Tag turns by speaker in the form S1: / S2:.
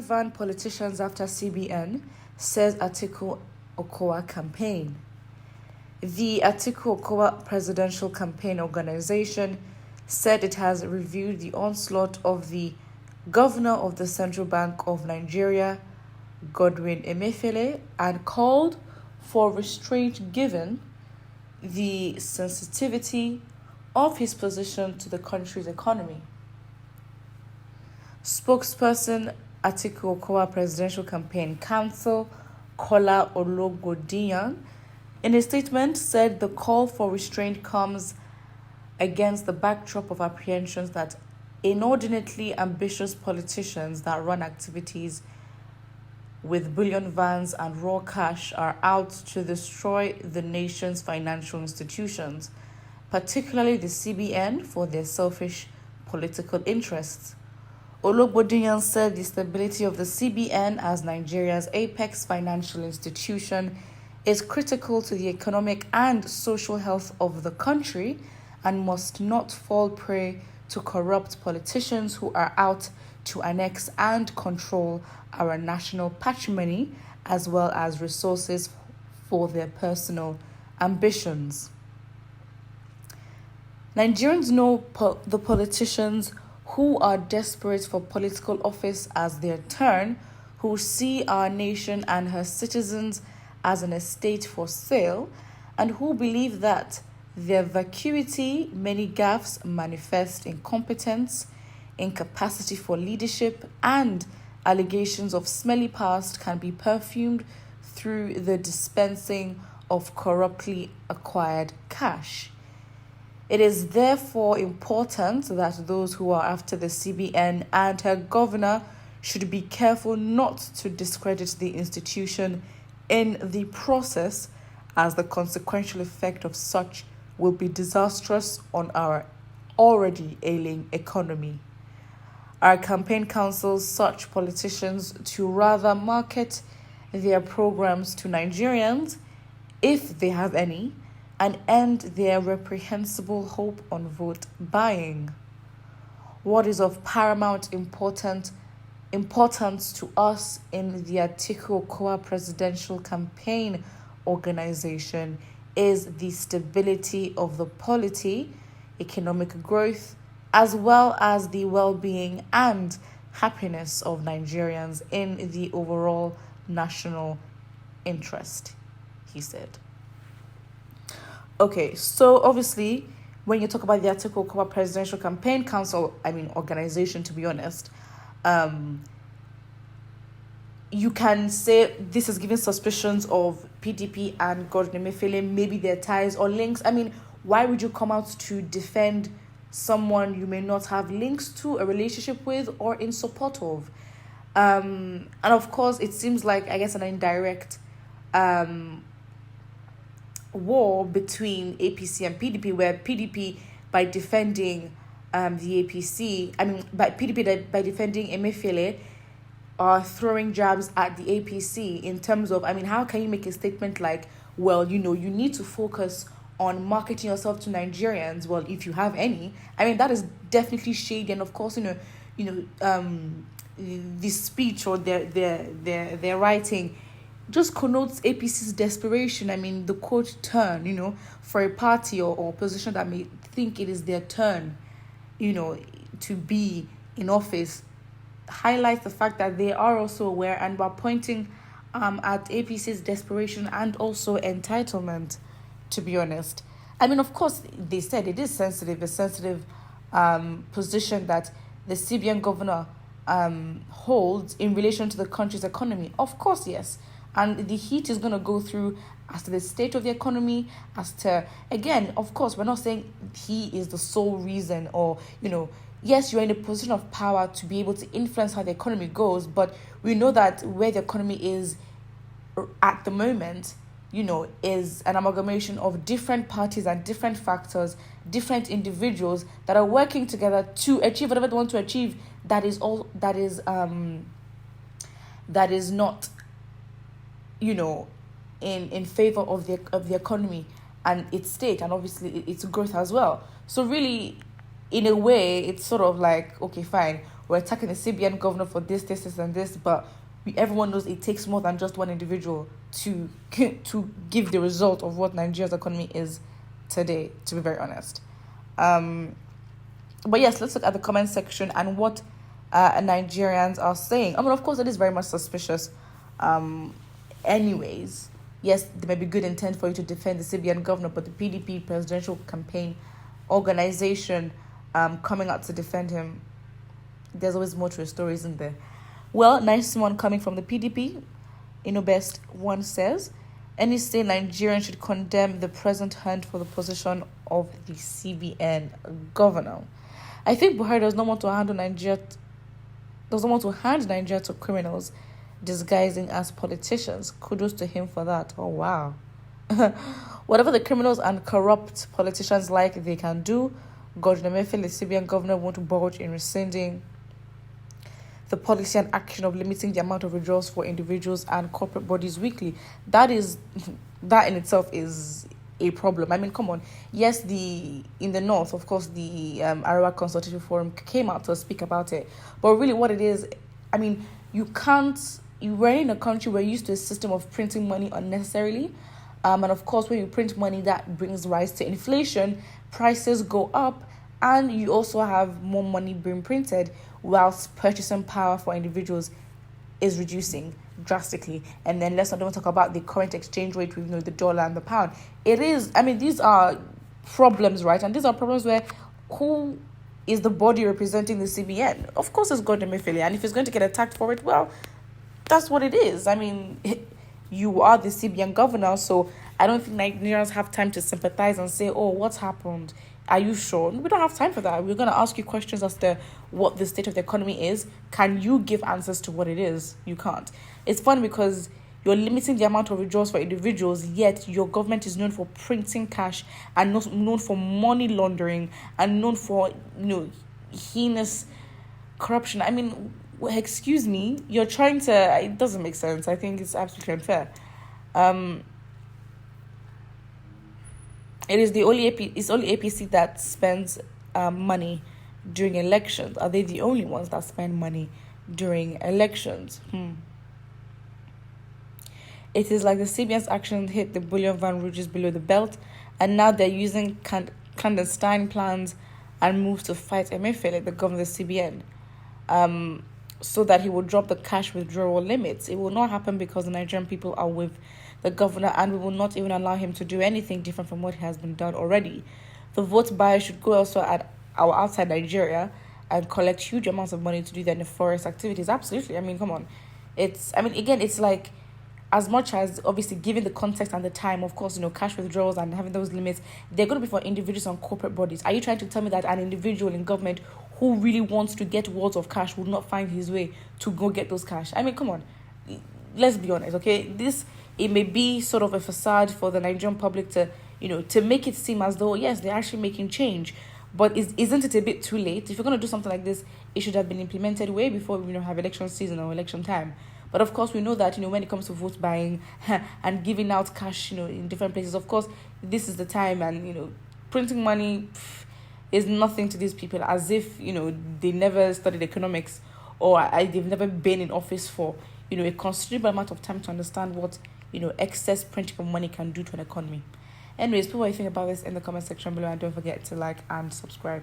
S1: van politicians after CBN, says Atiku Okowa campaign. The Atiku Okowa Presidential Campaign Organization said it has reviewed the onslaught of the Governor of the Central Bank of Nigeria, Godwin Emefiele, and called for restraint given the sensitivity of his position to the country's economy. Spokesperson Atiku Okowa Presidential Campaign Council, Kola Ologbodiyan, in a statement said the call for restraint comes against the backdrop of apprehensions that inordinately ambitious politicians that run activities with bullion vans and raw cash are out to destroy the nation's financial institutions, particularly the CBN, for their selfish political interests. Ologbodiyan said the stability of the CBN as Nigeria's apex financial institution is critical to the economic and social health of the country and must not fall prey to corrupt politicians who are out to annex and control our national patrimony as well as resources for their personal ambitions. Nigerians know the politicians who are desperate for political office as their turn, who see our nation and her citizens as an estate for sale, and who believe that their vacuity, many gaffes manifest incompetence, incapacity for leadership, and allegations of smelly past can be perfumed through the dispensing of corruptly acquired cash. It is therefore important that those who are after the CBN and her governor should be careful not to discredit the institution in the process, as the consequential effect of such will be disastrous on our already ailing economy. Our campaign counsels such politicians to rather market their programs to Nigerians, if they have any, and end their reprehensible hope on vote buying. What is of paramount importance to us in the Atiku Okowa Presidential Campaign Organization is the stability of the polity, economic growth, as well as the well-being and happiness of Nigerians in the overall national interest, he said. Okay, so obviously, when you talk about the Atiku Okowa Presidential Campaign Council, organization, to be honest, you can say this is giving suspicions of PDP and Godwin Emefiele, maybe their ties or links. Why would you come out to defend someone you may not have links to, a relationship with, or in support of? And of course, it seems like, I guess, an indirect war between APC and PDP, where PDP, by defending the APC, by defending Emefiele, are throwing jabs at the APC in terms of, how can you make a statement like, well, you need to focus on marketing yourself to Nigerians, well, if you have any. That is definitely shady, and of course, the speech or their writing just connotes APC's desperation. The quote turn, for a party or opposition that may think it is their turn, to be in office, highlights the fact that they are also aware and were pointing at APC's desperation and also entitlement, to be honest. Of course, they said it is sensitive, a sensitive position that the CBN governor holds in relation to the country's economy. Of course, yes. And the heat is going to go through as to the state of the economy, as to, again, of course, we're not saying he is the sole reason or, yes, you're in a position of power to be able to influence how the economy goes, but we know that where the economy is at the moment, is an amalgamation of different parties and different factors, different individuals that are working together to achieve whatever they want to achieve. That is not, in favor of the economy and its state, and obviously its growth as well. So really, in a way, it's sort of like, okay, fine, we're attacking the CBN governor for this, and this, but everyone knows it takes more than just one individual to give the result of what Nigeria's economy is today, to be very honest. But yes, let's look at the comment section and what Nigerians are saying. I mean, of course, it is very much suspicious. Anyways, yes, there may be good intent for you to defend the CBN governor, but the PDP presidential campaign organization coming out to defend him, there's always more to a story, isn't there? Well, nice one coming from the PDP. Best one says, any state Nigerian should condemn the present hunt for the position of the CBN governor. I think Buhari does not want to hand Nigeria to criminals disguising as politicians. Kudos to him for that. Oh, wow. Whatever the criminals and corrupt politicians like, they can do. Godwin Emefiele, the CBN governor, won't budge in rescinding the policy and action of limiting the amount of withdrawals for individuals and corporate bodies weekly. That in itself is a problem. I mean, come on. Yes, in the north, of course, the Arewa Consultative Forum came out to speak about it. But really what it is, I mean, we're in a country where we're used to a system of printing money unnecessarily. And of course, when you print money, that brings rise to inflation, prices go up, and you also have more money being printed, whilst purchasing power for individuals is reducing drastically. And then let's not even talk about the current exchange rate with the dollar and the pound. These are problems, right? And these are problems where who is the body representing the CBN? Of course, it's Godwin Emefiele, and if he's going to get attacked for it, well, that's what it is. I mean, you are the CBN governor, so I don't think Nigerians have time to sympathize and say, oh, what's happened? Are you sure? We don't have time for that. We're going to ask you questions as to what the state of the economy is. Can you give answers to what it is? You can't. It's fun because you're limiting the amount of withdrawals for individuals, yet your government is known for printing cash and known for money laundering and known for, heinous corruption. I mean, excuse me, you're trying to... It doesn't make sense. I think it's absolutely unfair. It is only APC that spends money during elections. Are they the only ones that spend money during elections? It is like the CBN's actions hit the Bullion van rouges below the belt, and now they're using clandestine plans and moves to fight Emefiele, the governor of the CBN, so that he will drop the cash withdrawal limits. It will not happen because the Nigerian people are with the governor, and we will not even allow him to do anything different from what has been done already. The vote buyers should go also outside Nigeria and collect huge amounts of money to do their nefarious activities. Absolutely. I mean, come on. It's like, as much as obviously given the context and the time, of course, cash withdrawals and having those limits, they're going to be for individuals and corporate bodies. Are you trying to tell me that an individual in government who really wants to get wads of cash would not find his way to go get those cash? I mean, come on. Let's be honest, okay? It may be sort of a facade for the Nigerian public to make it seem as though, yes, they're actually making change. But isn't it a bit too late? If you're going to do something like this, it should have been implemented way before we have election season or election time. But of course, we know that, when it comes to vote buying and giving out cash, in different places, of course, this is the time. And, printing money is nothing to these people, as if, they never studied economics or they've never been in office for, a considerable amount of time to understand what, excess printing of money can do to an economy. Anyways, put what you think about this in the comment section below, and don't forget to like and subscribe.